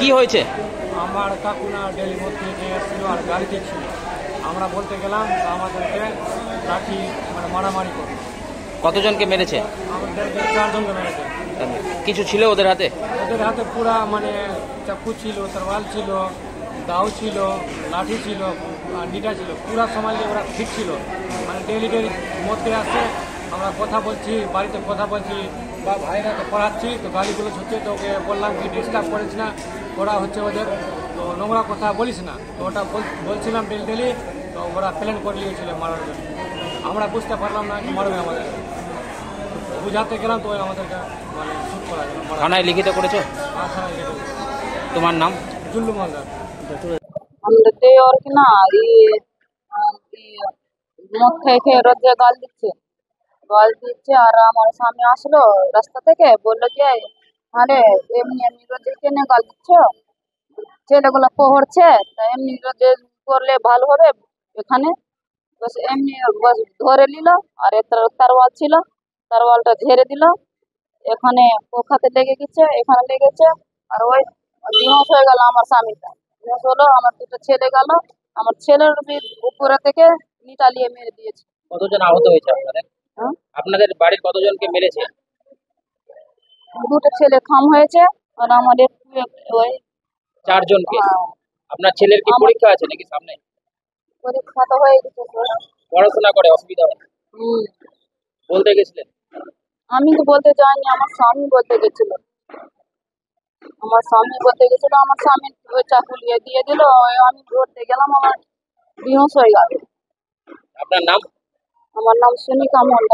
কি হয়েছে? আমার কাকুনা ডেলি মধ্যে নিয়ে এসেছিল আর গাড়িতে ছিল। আমরা বলতে গেলাম তা আমাদেরকে লাঠি মারামারি করে। কতজনকে মেরেছে? আমাদেরকে 4 জনকে মেরেছে। কিছু ছিল ওদের হাতে? ওদের হাতে পুরা চাকু ছিল, তরোয়াল ছিল, দাও ছিল, লাঠি ছিল, ডিটা ছিল, পুরা সমাজে ওরা ঠিক ছিল। ডেলি মধ্যে আসে, আমরা কথা বলছি, বাড়িতে কথা বলছি বা ভাইরাকে পড়াচ্ছি, তো গালিগুলো হচ্ছে। তো ওকে বললাম কি ডিস্টার্ব করিস না, ওরা হচ্ছে ওদের তো নোংরা কথা বলিস না। তো ওটা বলছিলাম ডেলি, তো ওরা প্ল্যান করে নিয়েছিল মারার জন্য। আমরা বুঝতে পারলাম না কি মারবে আমাদের, বুঝাতে গেলাম তো আমাদেরকে শুট করা গেল। থানায় লিখিত করেছো? তোমার নাম? জুল্লু মালদার। আমাদের ওর কি না মদ খেয়ে খেয়ে রোজে গাল দিচ্ছে আর আমার সামনে আসলো রাস্তা থেকে, বললো কি আরে এমনি এমনি রোজে কেনে গাল দিচ্ছ, ছেলেগুলো পড়ছে তা এমনি রোজে করলে ভালো হবে এখানে। বস এমনি বস ধরে নিল আর তারওয়াল ছিল, তারওয়ালটা ঝেড়ে দিল, এখানে পোখাতে লেগে গেছে, এখানে লেগেছে। আর ওই বিহস হয়ে গেল আমার স্বামীটা, বিহস হলো, আমার 2টা ছেলে গেল, আমার ছেলের উপরে থেকে নিটালিয়ে মেরে দিয়েছে। কতজন আহত হয়েছে আপনাদের? হ্যাঁ, আপনাদের বাড়ির কতজনকে মেরেছে? 2টা ছেলে খাম হয়েছে আর আমার একটু ওই 4 জনকে। হ্যাঁ, আপনার ছেলের কি পরীক্ষা আছে নাকি সামনে? পরীক্ষা তো হয়ে গেছে তো। পড়াশোনা করে অসুবিধা হয়? হুম, বলতে গেছিলেন? আমি তো বলতে যাইনি, আমার স্বামী বলতে গেছিল। আমার স্বামী ওই চাকু দিয়ে দিল, আমি ধরতে গেলাম, আমার বিহস হয়ে গেল। আপনার নাম? আমার নাম সুনিতা মন্ডল।